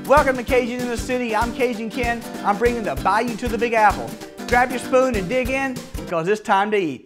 Welcome to Cajun in the City. I'm Cajun Ken. I'm bringing the Bayou to the Big Apple. Grab your spoon and dig in because it's time to eat.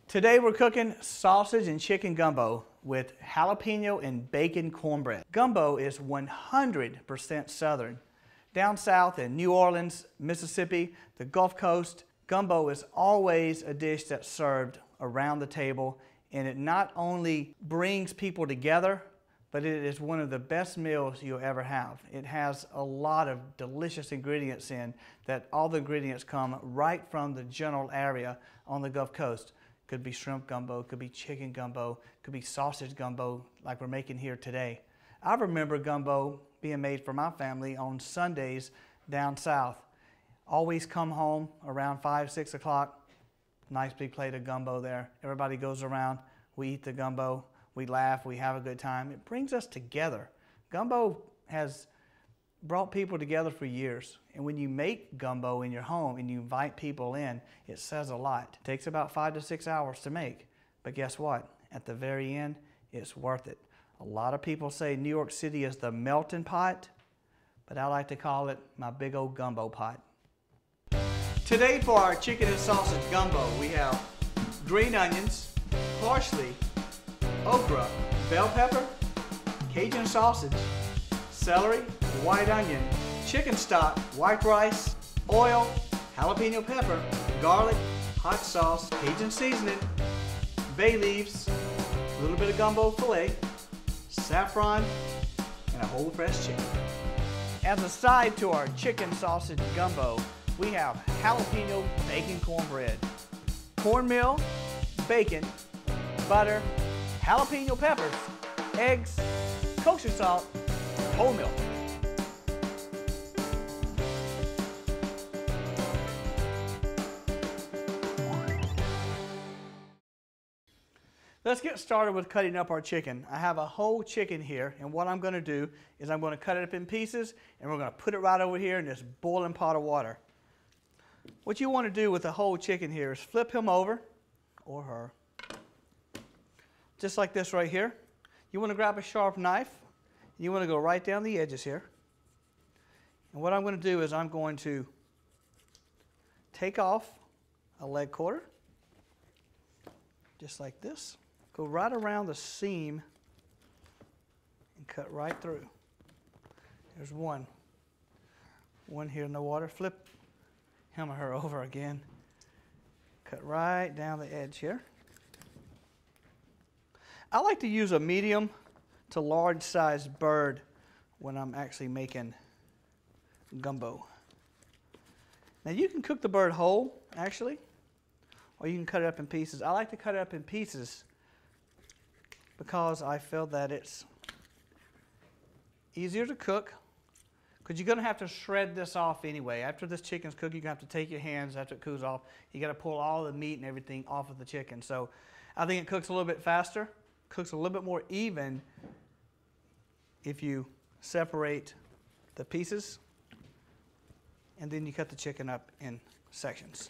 Today we're cooking sausage and chicken gumbo with jalapeno and bacon cornbread. Gumbo is 100% Southern. Down south in New Orleans, Mississippi, the Gulf Coast, gumbo is always a dish that's served around the table, and it not only brings people together, but it is one of the best meals you'll ever have. It has a lot of delicious ingredients in that all the ingredients come right from the general area on the Gulf Coast. Could be shrimp gumbo, could be chicken gumbo, could be sausage gumbo like we're making here today. I remember gumbo being made for my family on Sundays down south. Always come home around 5, 6 o'clock. Nice big plate of gumbo there. Everybody goes around, we eat the gumbo, we laugh, we have a good time. It brings us together. Gumbo has brought people together for years. And when you make gumbo in your home and you invite people in, it says a lot. It takes about 5 to 6 hours to make. But guess what? At the very end, it's worth it. A lot of people say New York City is the melting pot, but I like to call it my big old gumbo pot. Today for our chicken and sausage gumbo, we have green onions, parsley, okra, bell pepper, Cajun sausage, celery, white onion, chicken stock, white rice, oil, jalapeno pepper, garlic, hot sauce, Cajun seasoning, bay leaves, a little bit of gumbo filet, saffron, and a whole fresh chicken. As a side to our chicken sausage gumbo, we have jalapeno bacon cornbread, cornmeal, bacon, butter, jalapeno peppers, eggs, kosher salt, whole milk. Let's get started with cutting up our chicken. I have a whole chicken here, and what I'm going to do is I'm going to cut it up in pieces, and we're going to put it right over here in this boiling pot of water. What you want to do with the whole chicken here is flip him over, or her, just like this right here. You want to grab a sharp knife. You want to go right down the edges here. And what I'm going to do is I'm going to take off a leg quarter, just like this. Go right around the seam and cut right through. There's one. One here in the water. Flip him or her over again. Cut right down the edge here. I like to use a medium to large sized bird when I'm actually making gumbo. Now you can cook the bird whole actually, or you can cut it up in pieces. I like to cut it up in pieces because I feel that it's easier to cook, because you're going to have to shred this off anyway. After this chicken's cooked, you're going to have to take your hands after it cools off. You got to pull all the meat and everything off of the chicken. So I think it cooks a little bit faster, cooks a little bit more even if you separate the pieces and then you cut the chicken up in sections.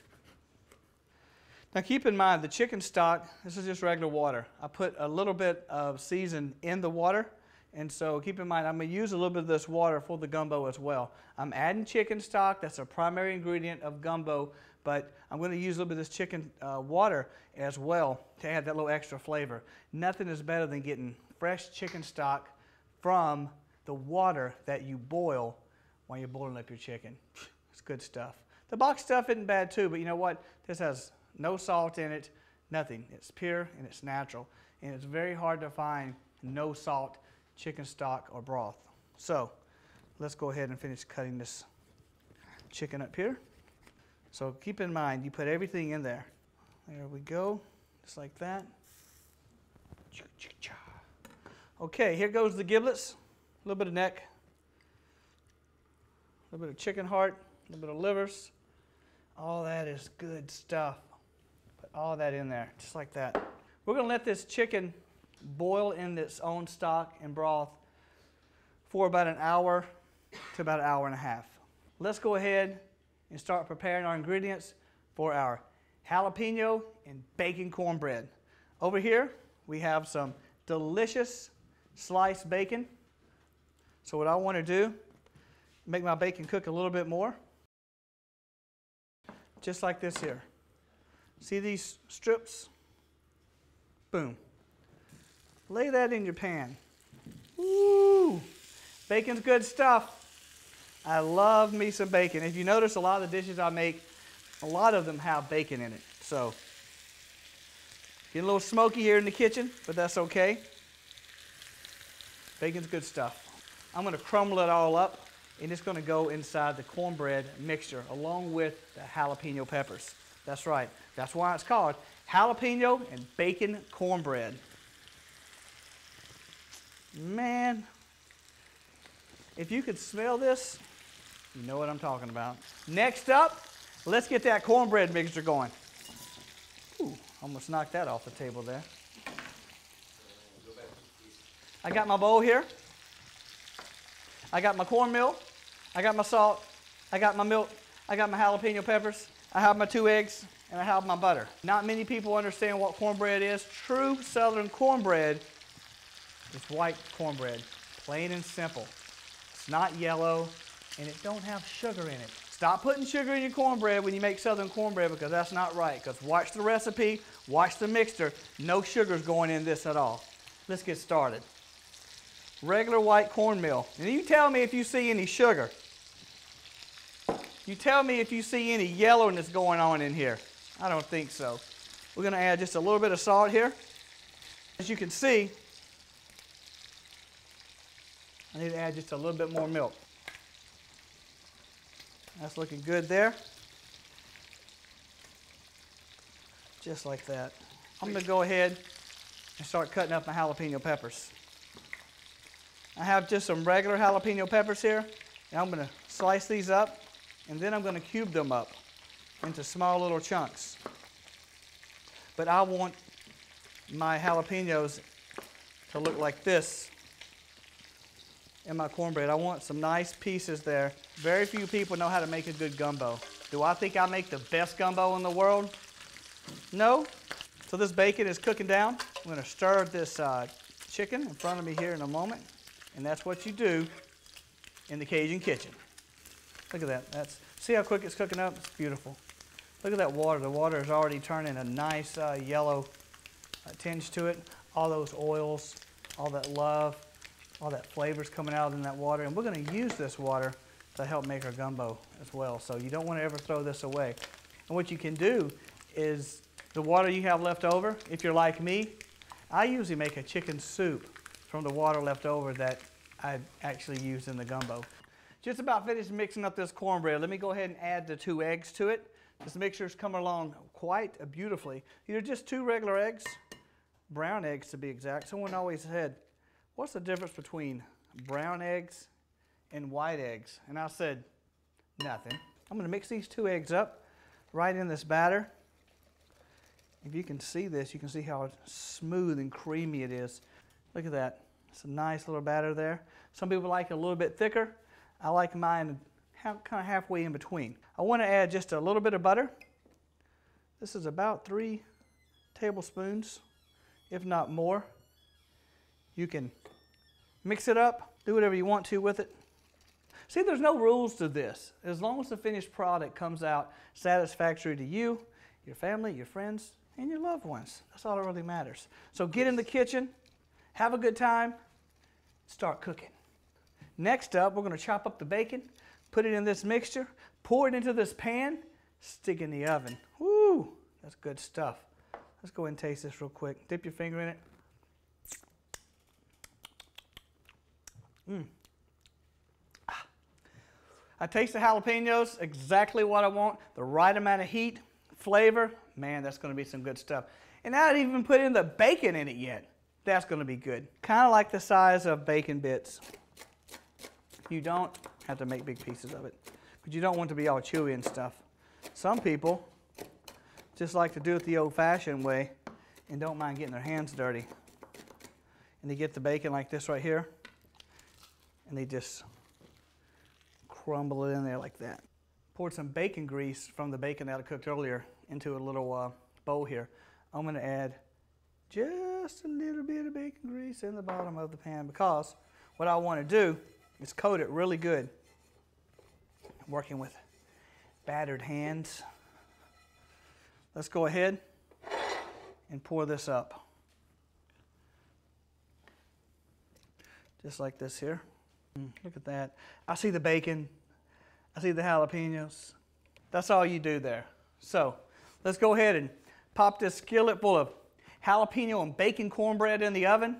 Now keep in mind the chicken stock, this is just regular water. I put a little bit of season in the water, and so keep in mind I'm going to use a little bit of this water for the gumbo as well. I'm adding chicken stock, that's a primary ingredient of gumbo, but I'm going to use a little bit of this chicken water as well to add that little extra flavor. Nothing is better than getting fresh chicken stock from the water that you boil while you're boiling up your chicken. It's good stuff. The box stuff isn't bad too, but you know what? This has no salt in it, nothing. It's pure and it's natural. And it's very hard to find no salt chicken stock or broth. So let's go ahead and finish cutting this chicken up here. So keep in mind, you put everything in there. There we go, just like that. Okay, here goes the giblets, a little bit of neck. little bit of chicken heart, a little bit of livers. All that is good stuff. Put all that in there, just like that. We're going to let this chicken boil in its own stock and broth for about an hour to about an hour and a half. Let's go ahead and start preparing our ingredients for our jalapeno and bacon cornbread. Over here, we have some delicious sliced bacon. So what I want to do, make my bacon cook a little bit more. Just like this here. See these strips? Boom. Lay that in your pan. Woo! Bacon's good stuff. I love me some bacon. If you notice, a lot of the dishes I make, a lot of them have bacon in it. So, get a little smoky here in the kitchen, but that's okay. Bacon's good stuff. I'm going to crumble it all up, and it's going to go inside the cornbread mixture along with the jalapeno peppers. That's right. That's why it's called jalapeno and bacon cornbread. Man, if you could smell this, you know what I'm talking about. Next up, let's get that cornbread mixture going. Ooh, almost knocked that off the table there. I got my bowl here. I got my cornmeal. I got my salt. I got my milk. I got my jalapeno peppers. I have my 2 eggs, and I have my butter. Not many people understand what cornbread is. True Southern cornbread is white cornbread, plain and simple. It's not yellow, and it don't have sugar in it. Stop putting sugar in your cornbread when you make Southern cornbread, because that's not right. Because watch the recipe, watch the mixture. No sugar's going in this at all. Let's get started. Regular white cornmeal. And you tell me if you see any sugar. You tell me if you see any yellowness going on in here. I don't think so. We're going to add just a little bit of salt here. As you can see, I need to add just a little bit more milk. That's looking good there. Just like that. I'm going to go ahead and start cutting up my jalapeno peppers. I have just some regular jalapeno peppers here, and I'm going to slice these up, and then I'm going to cube them up into small little chunks. But I want my jalapenos to look like this in my cornbread. I want some nice pieces there. Very few people know how to make a good gumbo. Do I think I make the best gumbo in the world? No. So this bacon is cooking down. I'm going to stir this chicken in front of me here in a moment. And that's what you do in the Cajun kitchen. Look at that. See how quick it's cooking up? It's beautiful. Look at that water. The water is already turning a nice yellow tinge to it. All those oils, all that love, all that flavor's coming out in that water. And we're going to use this water to help make our gumbo as well. So you don't want to ever throw this away. And what you can do is the water you have left over, if you're like me, I usually make a chicken soup from the water left over that I actually used in the gumbo. Just about finished mixing up this cornbread. Let me go ahead and add the 2 eggs to it. This mixture's coming along quite beautifully. These are just 2 regular eggs, brown eggs to be exact. Someone always said, what's the difference between brown eggs and white eggs? And I said, nothing. I'm going to mix these 2 eggs up right in this batter. If you can see this, you can see how smooth and creamy it is. Look at that. It's a nice little batter there. Some people like it a little bit thicker. I like mine kind of halfway in between. I want to add just a little bit of butter. This is about 3 tablespoons, if not more. You can mix it up, do whatever you want to with it. See, there's no rules to this. As long as the finished product comes out satisfactory to you, your family, your friends, and your loved ones. That's all that really matters. So get in the kitchen, have a good time, start cooking. Next up, we're going to chop up the bacon, put it in this mixture, pour it into this pan, stick in the oven. Woo, that's good stuff. Let's go ahead and taste this real quick. Dip your finger in it. I taste the jalapenos, exactly what I want. The right amount of heat, flavor. Man, that's going to be some good stuff. And I didn't even put in the bacon in it yet. That's going to be good. Kind of like the size of bacon bits. You don't Have to make big pieces of it. But you don't want it to be all chewy and stuff. Some people just like to do it the old-fashioned way and don't mind getting their hands dirty. And they get the bacon like this right here, and they just crumble it in there like that. Poured some bacon grease from the bacon that I cooked earlier into a little bowl here. I'm going to add just a little bit of bacon grease in the bottom of the pan because what I want to do is coat it really good. I'm working with battered hands. Let's go ahead and pour this up. Just like this here. Look at that. I see the bacon. I see the jalapenos. That's all you do there. So let's go ahead and pop this skillet full of jalapeno and bacon cornbread in the oven.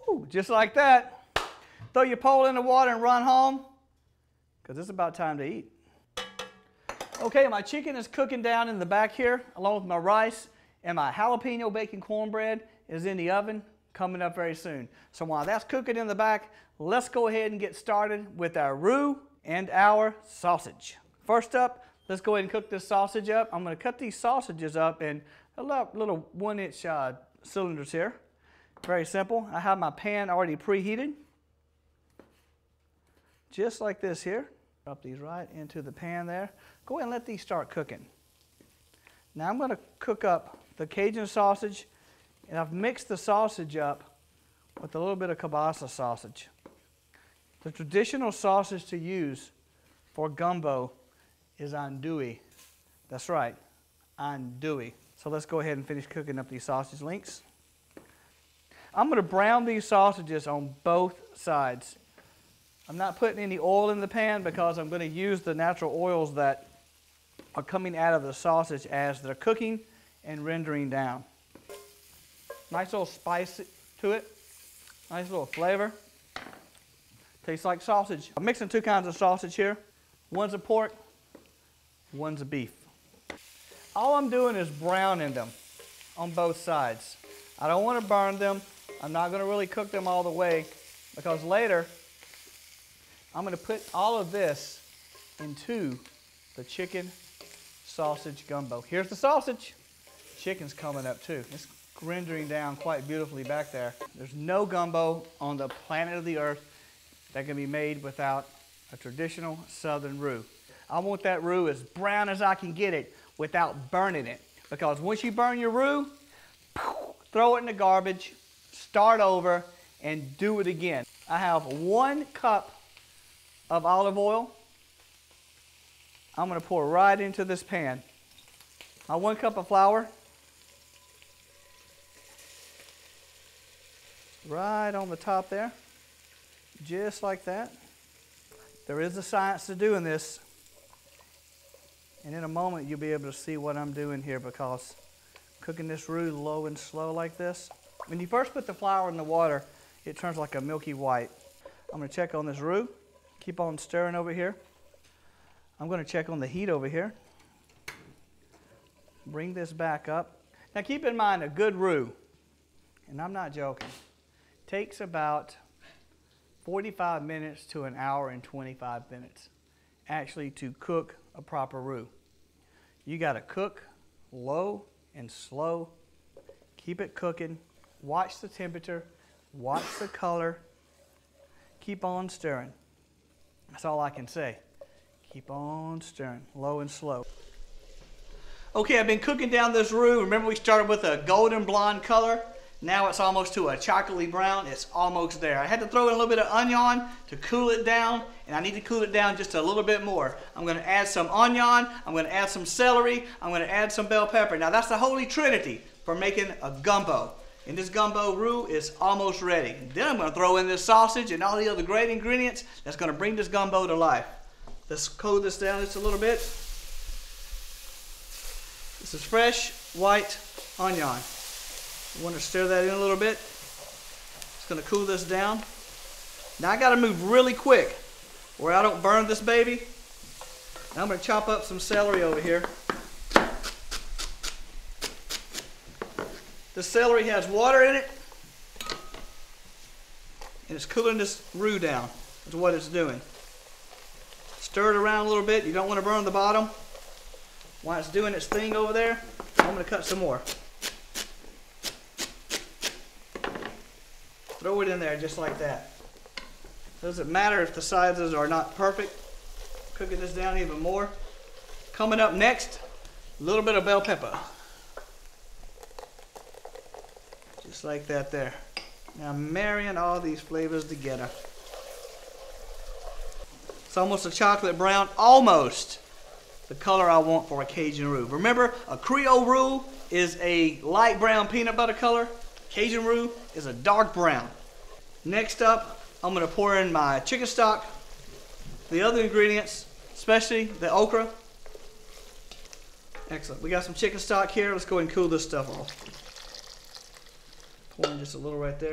Ooh, just like that. Throw your pole in the water and run home because it's about time to eat. Okay, my chicken is cooking down in the back here along with my rice, and my jalapeno bacon cornbread is in the oven coming up very soon. So while that's cooking in the back, let's go ahead and get started with our roux and our sausage. First up, let's go ahead and cook this sausage up. I'm going to cut these sausages up in little 1-inch cylinders here. Very simple. I have my pan already preheated. Just like this here. Drop these right into the pan there. Go ahead and let these start cooking. Now I'm going to cook up the Cajun sausage, and I've mixed the sausage up with a little bit of kielbasa sausage. The traditional sausage to use for gumbo is andouille. That's right, andouille. So let's go ahead and finish cooking up these sausage links. I'm going to brown these sausages on both sides. I'm not putting any oil in the pan because I'm going to use the natural oils that are coming out of the sausage as they're cooking and rendering down. Nice little spice to it. Nice little flavor. Tastes like sausage. I'm mixing two kinds of sausage here. One's a pork, one's a beef. All I'm doing is browning them on both sides. I don't want to burn them. I'm not going to really cook them all the way because later I'm going to put all of this into the chicken sausage gumbo. Here's the sausage. Chicken's coming up too. It's rendering down quite beautifully back there. There's no gumbo on the planet of the earth that can be made without a traditional southern roux. I want that roux as brown as I can get it without burning it. Because once you burn your roux, throw it in the garbage, start over, and do it again. I have 1 cup of olive oil. I'm going to pour right into this pan. My 1 cup of flour. Right on the top there. Just like that. There is a science to doing this. And in a moment you'll be able to see what I'm doing here because cooking this roux low and slow like this. When you first put the flour in the water, it turns like a milky white. I'm going to check on this roux. Keep on stirring over here. I'm going to check on the heat over here. Bring this back up. Now keep in mind a good roux, and I'm not joking, takes about 45 minutes to an hour and 25 minutes actually to cook a proper roux. You got to cook low and slow. Keep it cooking. Watch the temperature. Watch the color. Keep on stirring. That's all I can say. Keep on stirring, low and slow. Okay, I've been cooking down this roux. Remember we started with a golden blonde color. Now it's almost to a chocolatey brown. It's almost there. I had to throw in a little bit of onion to cool it down, and I need to cool it down just a little bit more. I'm going to add some onion, I'm going to add some celery, I'm going to add some bell pepper. Now that's the holy trinity for making a gumbo. And this gumbo roux is almost ready. Then I'm going to throw in this sausage and all the other great ingredients that's going to bring this gumbo to life. Let's cool this down just a little bit. This is fresh white onion. You want to stir that in a little bit. It's going to cool this down. Now I got to move really quick where I don't burn this baby. Now I'm going to chop up some celery over here. The celery has water in it, and it's cooling this roux down. That's what it's doing. Stir it around a little bit. You don't want to burn the bottom. While it's doing its thing over there, I'm going to cut some more. Throw it in there just like that. Doesn't matter if the sizes are not perfect. Cooking this down even more. Coming up next, a little bit of bell pepper. Just like that there. Now marrying all these flavors together. It's almost a chocolate brown, almost the color I want for a Cajun roux. Remember, a Creole roux is a light brown peanut butter color. Cajun roux is a dark brown. Next up, I'm going to pour in my chicken stock, the other ingredients, especially the okra. Excellent. We got some chicken stock here. Let's go ahead and cool this stuff off. Pour in just a little right there.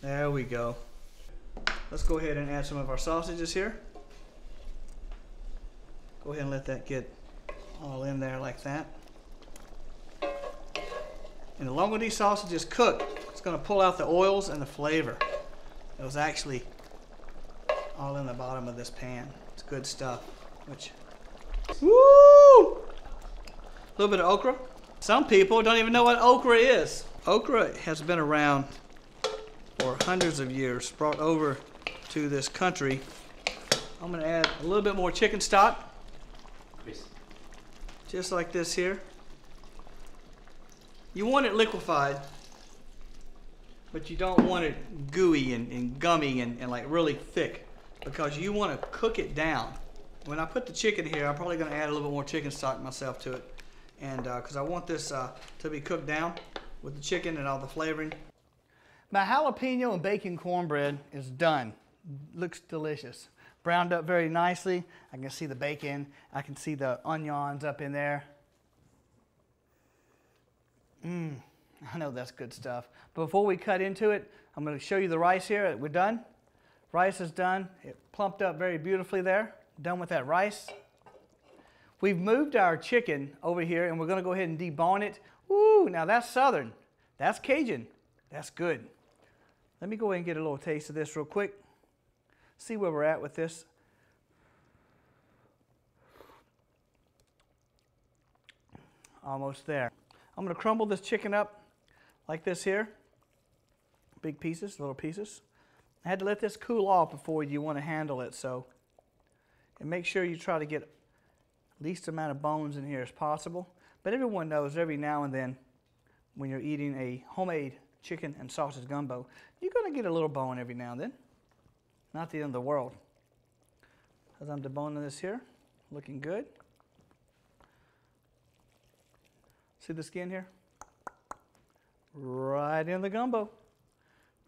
There we go. Let's go ahead and add some of our sausages here. Go ahead and let that get all in there like that. And the longer these sausages cook, it's going to pull out the oils and the flavor. It was actually all in the bottom of this pan. It's good stuff. Woo! A little bit of okra. Some people don't even know what okra is. Okra has been around for hundreds of years, brought over to this country. I'm going to add a little bit more chicken stock. Just like this here. You want it liquefied, but you don't want it gooey and gummy and like really thick, because you want to cook it down. When I put the chicken here, I'm probably going to add a little bit more chicken stock myself to it, and because I want this to be cooked down with the chicken and all the flavoring. My jalapeno and bacon cornbread is done. Looks delicious. Browned up very nicely. I can see the bacon. I can see the onions up in there. I know that's good stuff. But before we cut into it, I'm going to show you the rice here. We're done. Rice is done. It plumped up very beautifully there. Done with that rice. We've moved our chicken over here, and we're going to go ahead and debone it. Ooh, now that's Southern. That's Cajun. That's good. Let me go ahead and get a little taste of this real quick. See where we're at with this. Almost there. I'm going to crumble this chicken up like this here. Big pieces, little pieces. I had to let this cool off before you want to handle it, so. And make sure you try to get least amount of bones in here as possible. But everyone knows every now and then when you're eating a homemade chicken and sausage gumbo, you're going to get a little bone every now and then. Not the end of the world. As I'm deboning this here, looking good. See the skin here? Right in the gumbo.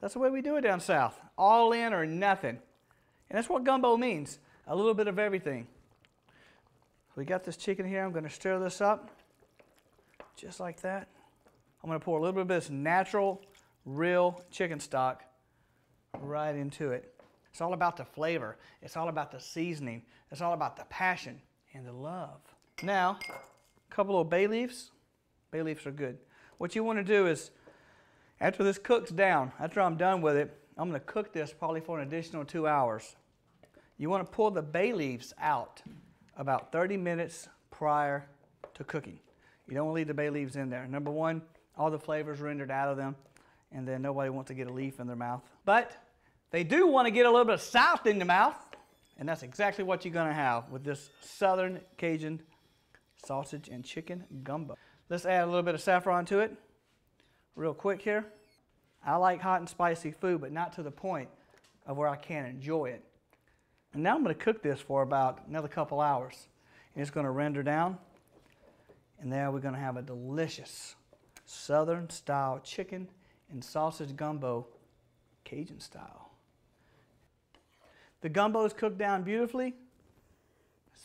That's the way we do it down south. All in or nothing. And that's what gumbo means. A little bit of everything. We got this chicken here. I'm going to stir this up. Just like that. I'm going to pour a little bit of this natural, real chicken stock right into it. It's all about the flavor. It's all about the seasoning. It's all about the passion and the love. Now, a couple of bay leaves. Bay leaves are good. What you want to do is, after this cooks down, after I'm done with it, I'm going to cook this probably for an additional 2 hours. You want to pull the bay leaves out about 30 minutes prior to cooking. You don't want to leave the bay leaves in there. Number one, all the flavors rendered out of them, and then nobody wants to get a leaf in their mouth. But they do want to get a little bit of salt in the mouth, and that's exactly what you're going to have with this Southern Cajun sausage and chicken gumbo. Let's add a little bit of saffron to it real quick here. I like hot and spicy food, but not to the point of where I can't enjoy it. And now I'm going to cook this for about another couple hours. And it's going to render down, and there we're going to have a delicious Southern style chicken and sausage gumbo, Cajun style. The gumbo is cooked down beautifully. It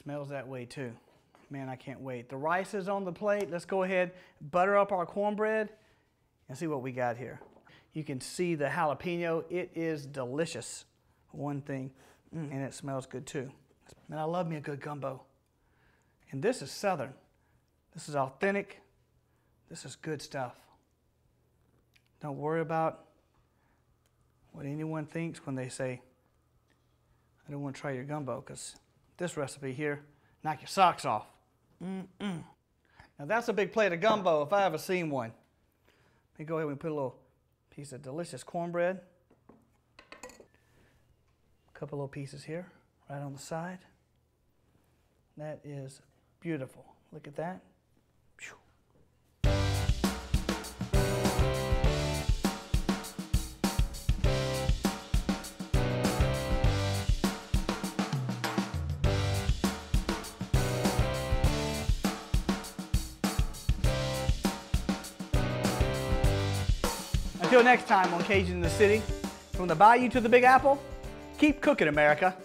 smells that way too. Man, I can't wait. The rice is on the plate. Let's go ahead, butter up our cornbread, and see what we got here. You can see the jalapeno. It is delicious. One thing, and it smells good too. Man, I love me a good gumbo. And this is Southern. This is authentic. This is good stuff. Don't worry about what anyone thinks when they say, I don't want to try your gumbo, because this recipe here, knock your socks off. Now that's a big plate of gumbo if I ever seen one. Let me go ahead and put a little piece of delicious cornbread. A couple little pieces here, right on the side. That is beautiful. Look at that. Until next time on Cajun in the City, from the Bayou to the Big Apple, keep cooking, America.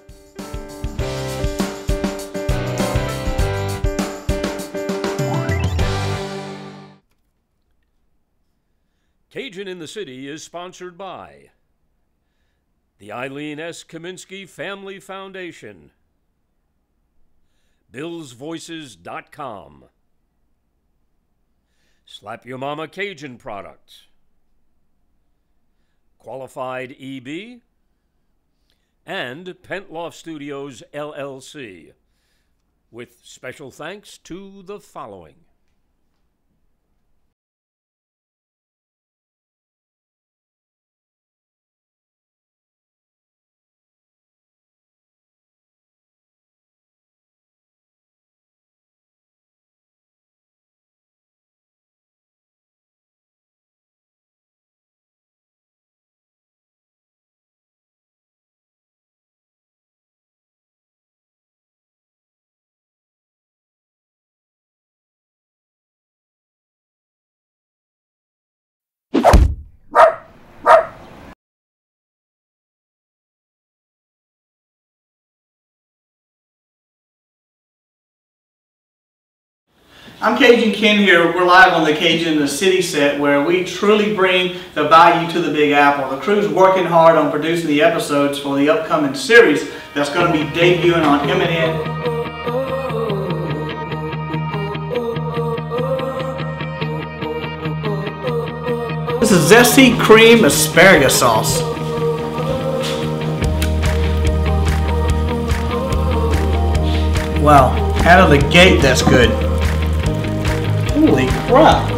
Cajun in the City is sponsored by the Eileen S. Kaminsky Family Foundation, BillsVoices.com, Slap Your Mama Cajun Products, Qualified EB, and Pentloff Studios, LLC, with special thanks to the following. I'm Cajun Ken here. We're live on the Cajun in the City set where we truly bring the Bayou to the Big Apple. The crew's working hard on producing the episodes for the upcoming series that's going to be debuting on M&N. This is zesty cream asparagus sauce. Wow, out of the gate that's good. Holy crap!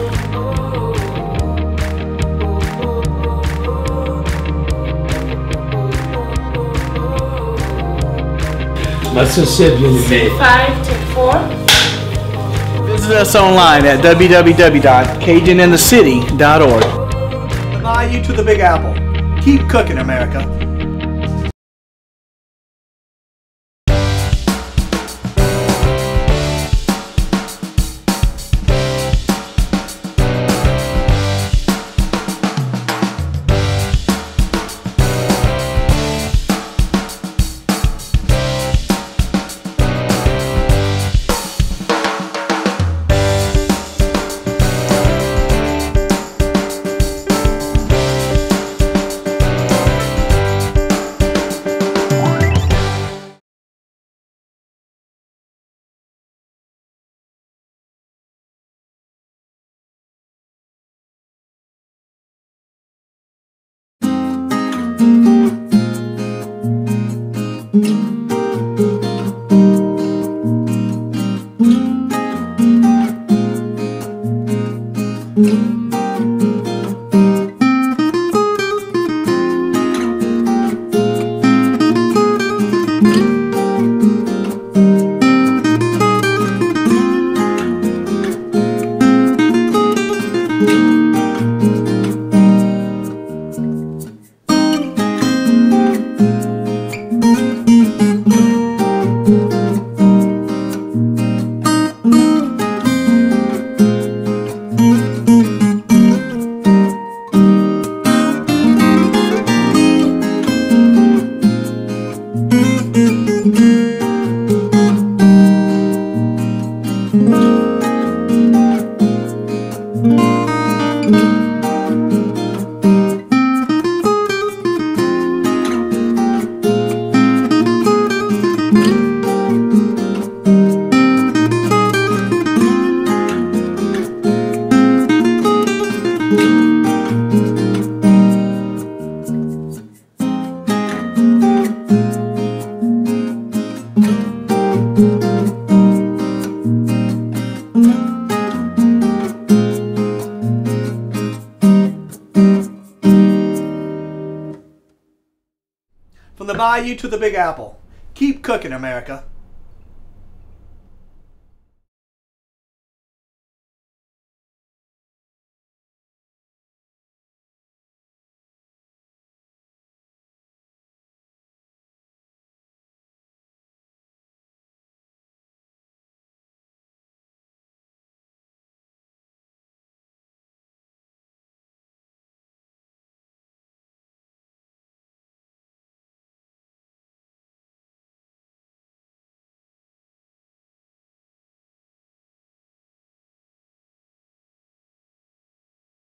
What's the sibling name? 5 to 4. Visit us online at www.cajuninthecity.org. The Bayou to the Big Apple. Keep cooking, America. Bayou to the Big Apple. Keep cooking, America.